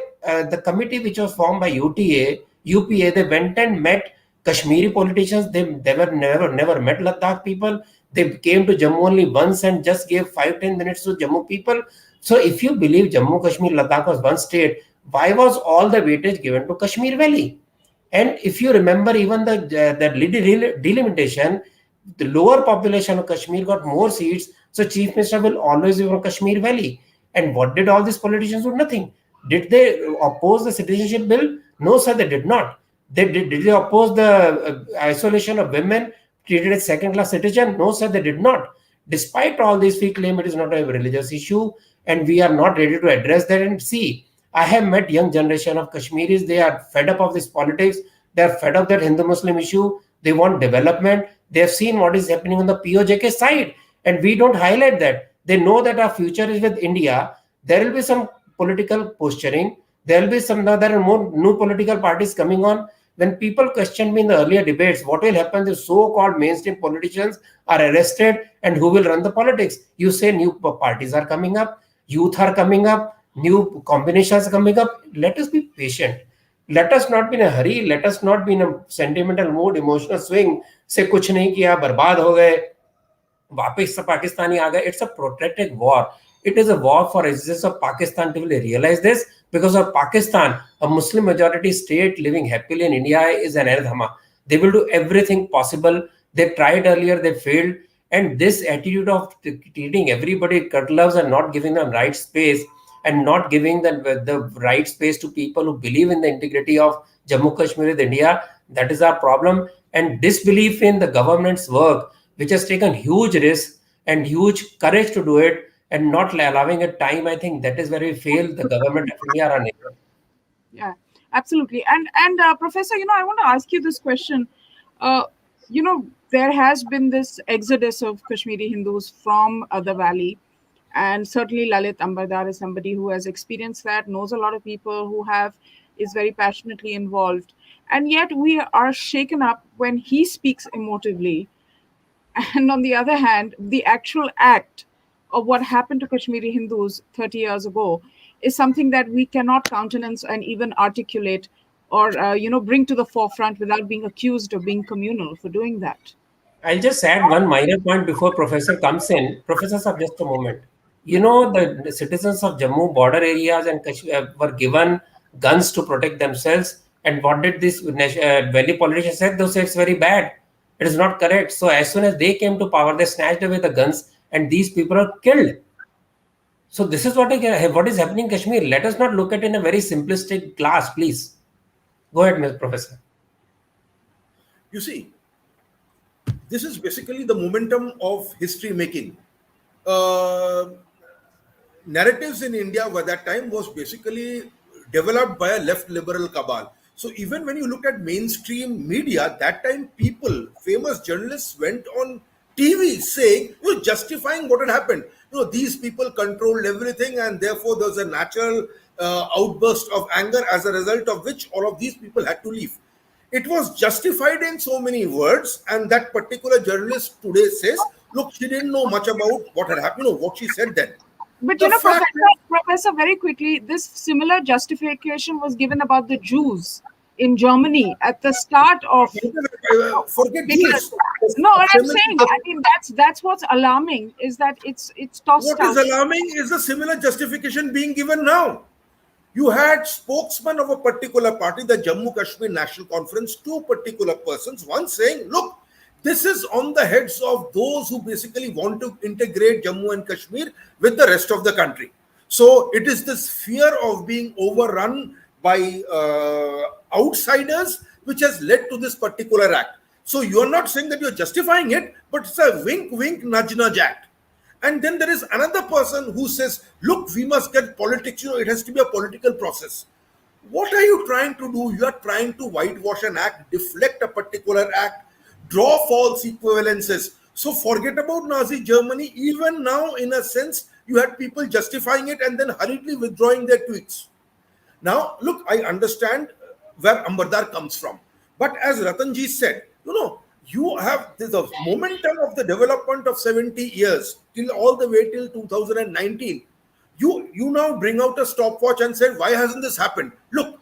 the committee which was formed by UPA, they went and met Kashmiri politicians. They were never met Ladakh people. They came to Jammu only once and just gave 5-10 minutes to Jammu people. So if you believe Jammu Kashmir, Ladakh was one state, why was all the weightage given to Kashmir Valley? And if you remember even the delimitation, the lower population of Kashmir got more seats. So Chief Minister will always be from Kashmir Valley. And what did all these politicians do? Nothing. Did they oppose the citizenship bill? No, sir, they did not. Did they oppose the isolation of women treated as second-class citizen? No, sir, they did not. Despite all this, we claim it is not a religious issue, and we are not ready to address that. And see, I have met young generation of Kashmiris. They are fed up of this politics. They are fed up that Hindu-Muslim issue. They want development. They have seen what is happening on the POJK side, and we don't highlight that. They know that our future is with India. There will be some political posturing. There will be there are more new political parties coming on. When people questioned me in the earlier debates, what will happen? The so-called mainstream politicians are arrested, and who will run the politics? You say new parties are coming up, youth are coming up, new combinations are coming up. Let us be patient. Let us not be in a hurry. Let us not be in a sentimental mood, emotional swing. Say kuch nahi kiya, barbad ho gaye, वापस से पाकिस्तानी आ गए. It's a protracted war. It is a war for existence of Pakistan to really realize this, because of Pakistan, a Muslim majority state living happily in India, is an anathema. They will do everything possible. They tried earlier, they failed. And this attitude of treating everybody cut gloves and not giving them right space, and not giving the right space to people who believe in the integrity of Jammu Kashmir with India, that is our problem. And disbelief in the government's work, which has taken huge risk and huge courage to do it, and not allowing it time, I think that is where we fail the government of India. Yeah, absolutely. And Professor, I want to ask you this question. There has been this exodus of Kashmiri Hindus from the valley. And certainly Lalit Amberdar is somebody who has experienced that, knows a lot of people who is very passionately involved. And yet we are shaken up when he speaks emotively. And on the other hand, the actual act of what happened to Kashmiri Hindus 30 years ago is something that we cannot countenance and even articulate or, bring to the forefront without being accused of being communal for doing that. I'll just add one minor point before Professor comes in. Professor, sir, just a moment. the citizens of Jammu border areas and Kashmir were given guns to protect themselves. And what did this Valley politician say? They said it's very bad. It is not correct. So as soon as they came to power, they snatched away the guns, and these people are killed. So this is what is happening in Kashmir. Let us not look at it in a very simplistic glass, please. Go ahead, Mr. Professor. You see, this is basically the momentum of history making. Uh, Narratives in India at that time was basically developed by a left liberal cabal. So even when you look at mainstream media, that time people, famous journalists went on TV saying, justifying what had happened. These people controlled everything, and therefore there's a natural outburst of anger, as a result of which all of these people had to leave. It was justified in so many words, and that particular journalist today says, look, she didn't know much about what had happened, what she said then. But The fact Professor, very quickly, this similar justification was given about the Jews in Germany at the start of. forget Jews. No, what I'm saying, I mean, that's what's alarming, is that it's tossed What out. is alarming is the similar justification being given now. You had spokesman of a particular party, the Jammu Kashmir National Conference, two particular persons, one saying, look, this is on the heads of those who basically want to integrate Jammu and Kashmir with the rest of the country. So it is this fear of being overrun by outsiders which has led to this particular act. So you're not saying that you're justifying it, but it's a wink, wink, nudge, nudge act. And then there is another person who says, look, we must get politics, it has to be a political process. What are you trying to do? You are trying to whitewash an act, deflect a particular act, draw false equivalences. So forget about Nazi Germany. Even now, in a sense, you had people justifying it and then hurriedly withdrawing their tweets. Now, look, I understand where Amberdar comes from. But as Ratanji said, you have the momentum of the development of 70 years till all the way till 2019. You now bring out a stopwatch and say, why hasn't this happened? Look,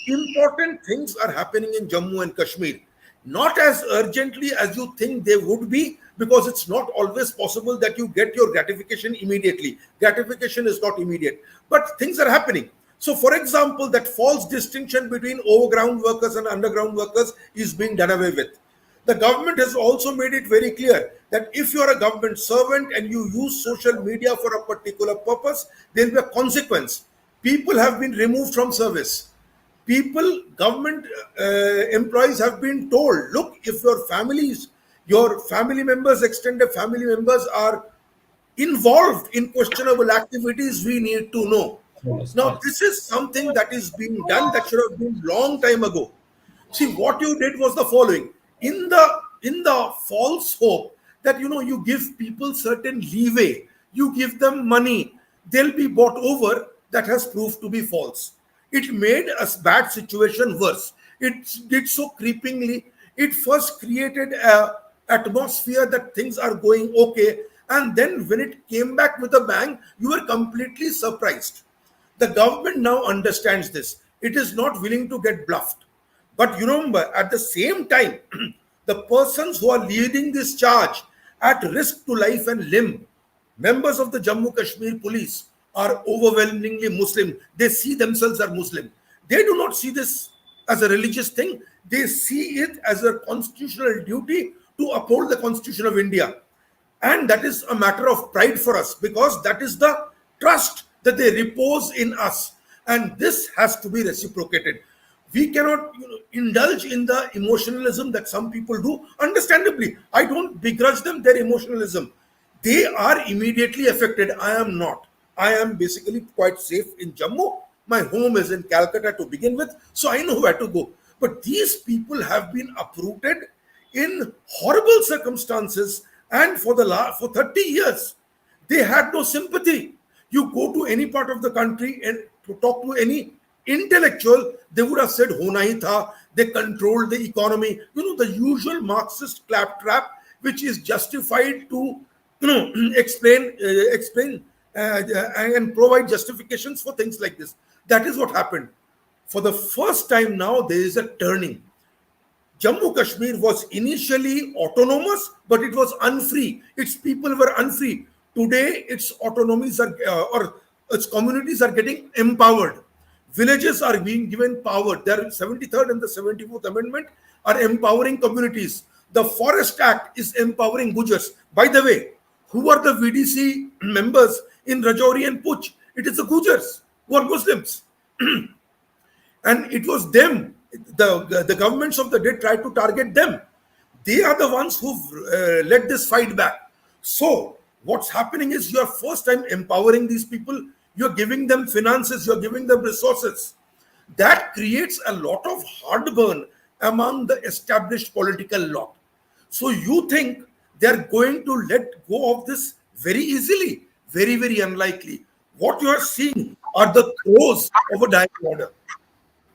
important things are happening in Jammu and Kashmir. Not as urgently as you think they would be, because it's not always possible that you get your gratification immediately. Gratification is not immediate, but things are happening. So, for example, that false distinction between overground workers and underground workers is being done away with. The government has also made it very clear that if you are a government servant and you use social media for a particular purpose, there will be a consequence. People have been removed from service. Government employees have been told, look, if your family members, extended family members are involved in questionable activities, we need to know. Now, this is something that is being done that should have been long time ago. See, what you did was the following. In the false hope that, you give people certain leeway, you give them money, they'll be bought over, that has proved to be false. It made a bad situation worse. It did so creepingly. It first created an atmosphere that things are going okay. And then when it came back with a bang, you were completely surprised. The government now understands this. It is not willing to get bluffed. But remember, at the same time, the persons who are leading this charge at risk to life and limb, members of the Jammu Kashmir police, are overwhelmingly Muslim. They see themselves as Muslim. They do not see this as a religious thing. They see it as a constitutional duty to uphold the Constitution of India. And that is a matter of pride for us, because that is the trust that they repose in us. And this has to be reciprocated. We cannot indulge in the emotionalism that some people do. Understandably, I don't begrudge them their emotionalism. They are immediately affected. I am not. I am basically quite safe in Jammu. My home is in Calcutta to begin with, so I know where to go. But these people have been uprooted in horrible circumstances, and for 30 years, they had no sympathy. You go to any part of the country and to talk to any intellectual, they would have said, "Hona hi tha." They controlled the economy. The usual Marxist claptrap, which is justified to, explain and provide justifications for things like this. That is what happened. For the first time now, there is a turning. Jammu Kashmir was initially autonomous, but it was unfree. Its people were unfree. today its autonomies are or its communities are getting empowered. Villages are being given power. The 73rd and the 74th Amendment are empowering communities. The Forest Act is empowering Gujars. By the way, who are the VDC members in Rajouri and Puch? It is the Gujars who are Muslims. And it was them, the governments of the day tried to target them. They are the ones who've led this fight back. So what's happening is you're first time empowering these people, you're giving them finances, you're giving them resources. That creates a lot of heartburn among the established political lot. So you think they're going to let go of this very easily? Very, very unlikely. What you are seeing are the throes of a dying order.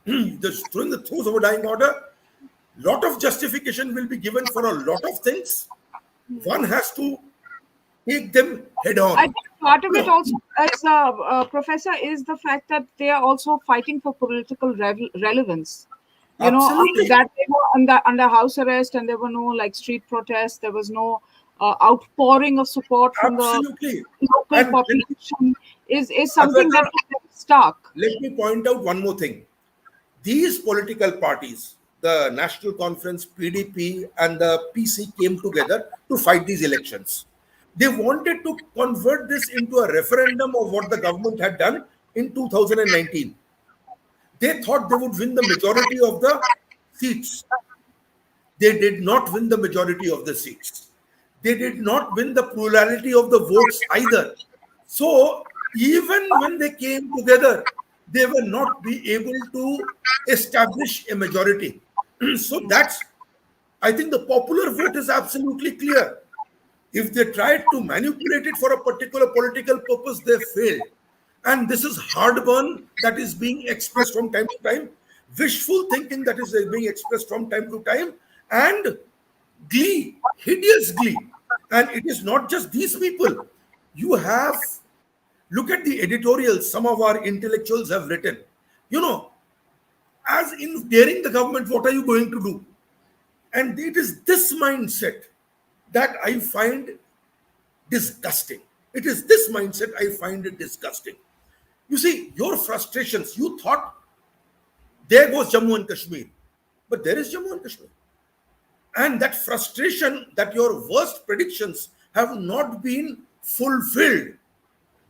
Just throwing the throes of a dying order. Lot of justification will be given for a lot of things. One has to take them head on. I think part of it also, as Professor, is the fact that they are also fighting for political relevance. You Absolutely. know, that they were under house arrest and there were no like street protests. There was no outpouring of support from Absolutely. the local And population. Is something that is very stark. let me point out one more thing. These political parties, the National Conference, PDP, and the PC came together to fight these elections. They wanted to convert this into a referendum of what the government had done in 2019. They thought they would win the majority of the seats. They did not win the majority of the seats. They did not win the plurality of the votes either. So even when they came together, they will not be able to establish a majority. So that's, I think the popular vote is absolutely clear. If they tried to manipulate it for a particular political purpose, they failed. And this is heartburn that is being expressed from time to time, wishful thinking that is being expressed from time to time, and glee, hideous glee. And it is not just these people. You have, look at the editorials some of our intellectuals have written. You know, as in daring the government, what are you going to do? And it is this mindset that I find disgusting. It is this mindset I find it disgusting. You see, your frustrations, you thought there goes Jammu and Kashmir, but there is Jammu and Kashmir. And that frustration that your worst predictions have not been fulfilled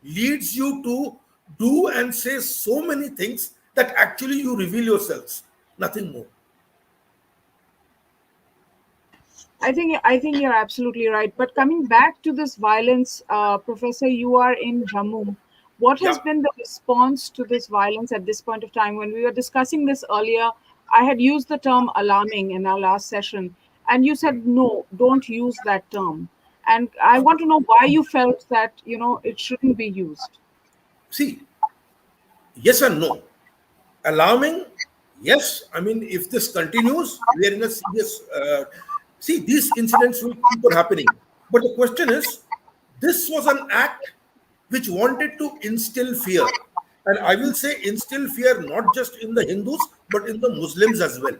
leads you to do and say so many things that actually you reveal yourselves, nothing more. I think you're absolutely right. But coming back to this violence, Professor, you are in Jammu. What has Yeah. been the response to this violence at this point of time? When we were discussing this earlier, I had used the term alarming in our last session, and you said no, don't use that term. And I want to know why you felt that it shouldn't be used. See, yes and no. Alarming, yes. I mean, if this continues, we are in a serious. See, these incidents will keep on happening. But the question is, this was an act which wanted to instill fear. And I will say instill fear not just in the Hindus, but in the Muslims as well.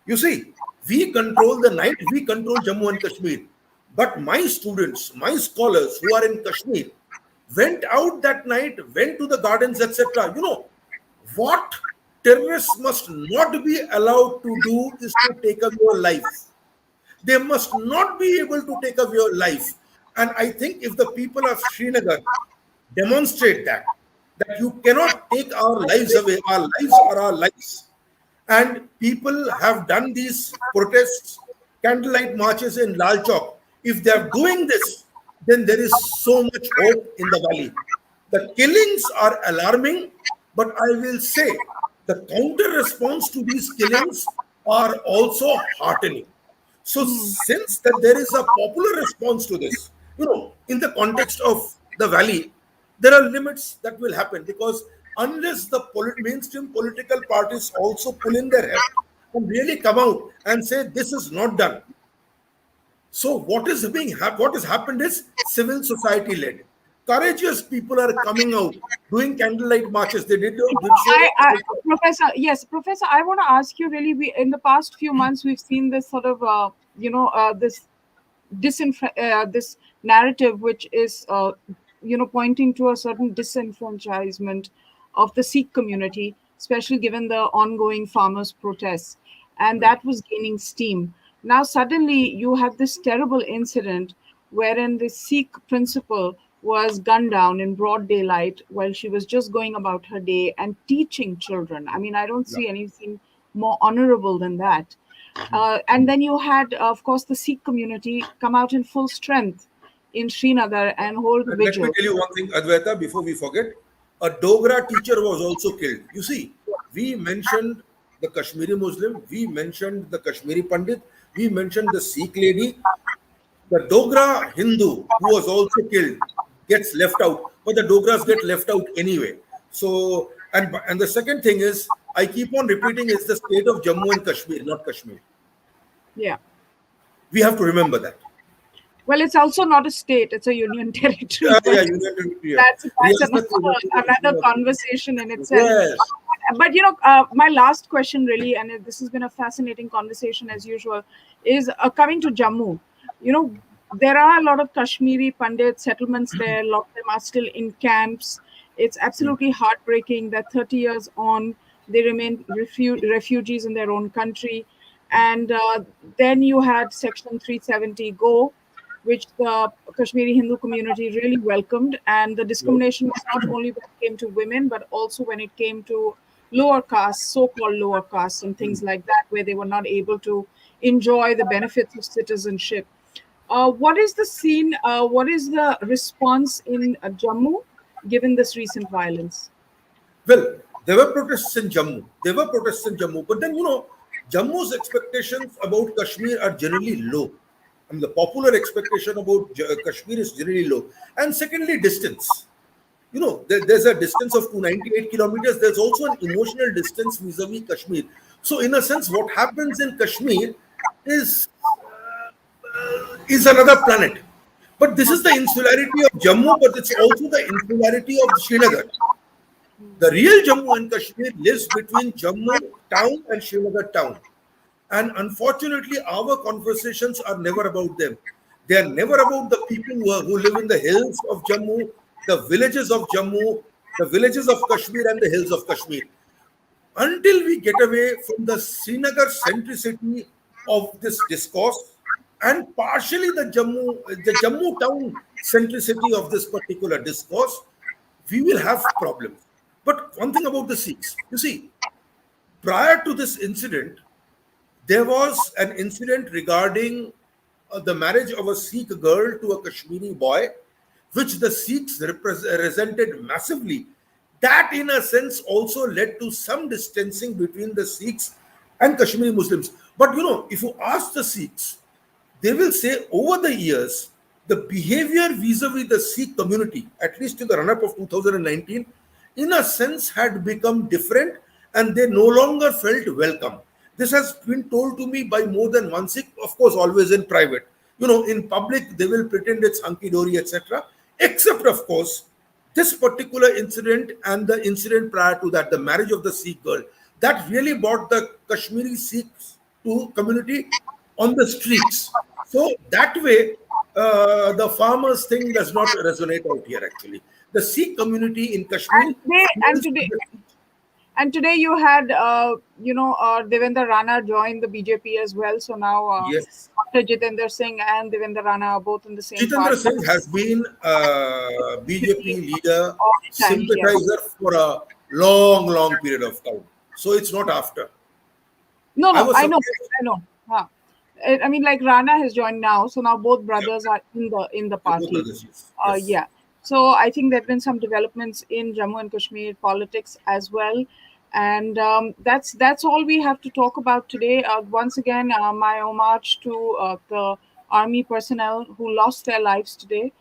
You see, we control the night, we control Jammu and Kashmir. But my students, my scholars who are in Kashmir, went out that night, went to the gardens, etc. You know, what terrorists must not be allowed to do is to take away your life. They must not be able to take away your life. And I think if the people of Srinagar demonstrate that you cannot take our lives away, our lives are our lives. And people have done these protests, candlelight marches in Lal Chowk. If they are doing this, then there is so much hope in the valley. The killings are alarming, but I will say the counter response to these killings are also heartening. So since that there is a popular response to this, in the context of the valley, there are limits that will happen because unless the mainstream political parties also pull in their head and really come out and say this is not done. So what has happened is civil society led. Courageous people are coming out doing candlelight marches. They did show. Professor, yes, Professor, I want to ask you really. In the past few months, we've seen this sort of, this this narrative which is pointing to a certain disenfranchisement of the Sikh community, especially given the ongoing farmers' protests, and Right. that was gaining steam. Now suddenly you have this terrible incident wherein the Sikh principal was gunned down in broad daylight while she was just going about her day and teaching children. I mean, I don't Yeah. see anything more honorable than that. And then you had, of course, the Sikh community come out in full strength in Srinagar and hold And let me vigil. tell you one thing, Advaita, before we forget. A Dogra teacher was also killed. You see, we mentioned the Kashmiri Muslim, we mentioned the Kashmiri Pandit, we mentioned the Sikh lady. The Dogra Hindu, who was also killed, gets left out, but the Dogras get left out anyway. So, and the second thing is, I keep on repeating, it's the state of Jammu and Kashmir, not Kashmir. Yeah. We have to remember that. Well, it's also not a state; it's a union territory. Yeah, yeah, But Union Territory. Yeah. that's Riyasat is another nothing. conversation in itself. Yes. But my last question, really, and this has been a fascinating conversation as usual, is coming to Jammu. You know, there are a lot of Kashmiri Pandit settlements there. A lot of them are still in camps. It's absolutely heartbreaking that 30 years on, they remain refugees in their own country. And then you had Section 370 go, which the Kashmiri Hindu community really welcomed. And the discrimination was not only when it came to women, but also when it came to lower castes, so-called lower castes, and things like that, where they were not able to enjoy the benefits of citizenship. What is the scene? What is the response in Jammu, given this recent violence? Well, there were protests in Jammu. There were protests in Jammu. But then, Jammu's expectations about Kashmir are generally low. I mean, the popular expectation about Kashmir is generally low. And secondly, distance. There's a distance of 298 kilometers. There's also an emotional distance vis-a-vis Kashmir. So, in a sense, what happens in Kashmir is is another planet. But this is the insularity of Jammu, but it's also the insularity of Srinagar. The real Jammu and Kashmir lives between Jammu town and Srinagar town. And unfortunately, our conversations are never about them. They are never about the people who live in the hills of Jammu, the villages of Jammu, the villages of Kashmir, and the hills of Kashmir. Until we get away from the Srinagar centricity of this discourse and partially the Jammu town centricity of this particular discourse, we will have problems. But one thing about the Sikhs, you see, prior to this incident, there was an incident regarding the marriage of a Sikh girl to a Kashmiri boy, which the Sikhs resented massively. That, in a sense, also led to some distancing between the Sikhs and Kashmiri Muslims. But if you ask the Sikhs, they will say over the years, the behavior vis-a-vis the Sikh community, at least in the run-up of 2019, in a sense had become different and they no longer felt welcome. This has been told to me by more than one Sikh, of course, always in private. In public, they will pretend it's hunky-dory, etc. Except, of course, this particular incident and the incident prior to that, the marriage of the Sikh girl, that really brought the Kashmiri Sikhs to community on the streets. So that way, the farmers thing does not resonate out here actually. The Sikh community in Kashmir. And today you had, Devendra Rana joined the BJP as well. So now Yes. Dr. Jitendra Singh and Devendra Rana are both in the same Jitendra party. Singh has been a BJP leader, All the time, sympathizer for a long, long period of time. So it's not after. No, I no, was I know, surprised. I know. Huh. I mean, like Rana has joined now, so now both Yeah, brothers are in the both party. others, yes. Yes. Yeah. So I think there have been some developments in Jammu and Kashmir politics as well, and that's all we have to talk about today. Once again, my homage to the army personnel who lost their lives today.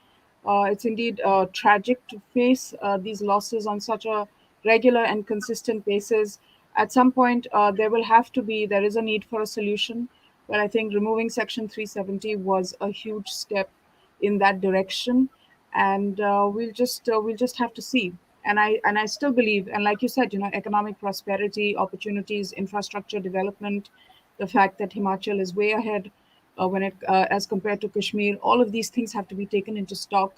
It's indeed tragic to face these losses on such a regular and consistent basis. At some point, there is a need for a solution. But I think removing Section 370 was a huge step in that direction, and we'll just have to see. And I still believe, and like you said, economic prosperity, opportunities, infrastructure development, the fact that Himachal is way ahead as compared to Kashmir. All of these things have to be taken into stock,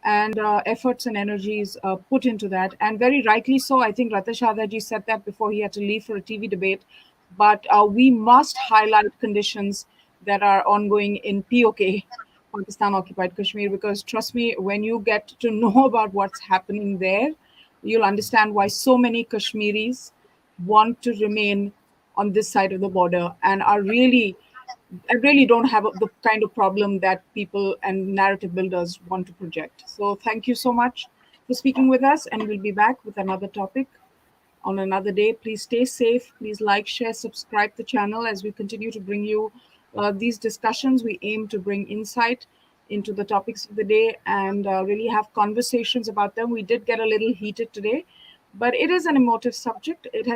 and efforts and energies put into that. And very rightly so. I think Ratan Sharda ji said that before he had to leave for a TV debate. But we must highlight conditions that are ongoing in POK, Pakistan occupied Kashmir, because trust me, when you get to know about what's happening there, you'll understand why so many Kashmiris want to remain on this side of the border and are really, I really don't have the kind of problem that people and narrative builders want to project. So thank you so much for speaking with us, and we'll be back with another topic on another day. Please stay safe. Please like, share, subscribe the channel as we continue to bring you these discussions. We aim to bring insight into the topics of the day and really have conversations about them. We did get a little heated today, but it is an emotive subject. It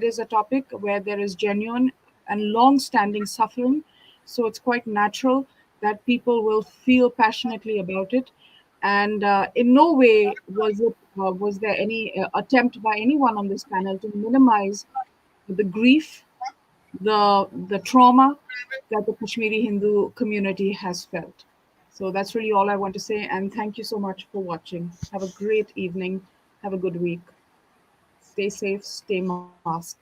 is a topic where there is genuine and long-standing suffering. So it's quite natural that people will feel passionately about it. And in no way was there any attempt by anyone on this panel to minimize the grief, the trauma that the Kashmiri Hindu community has felt. So that's really all I want to say. And thank you so much for watching. Have a great evening. Have a good week. Stay safe. Stay masked.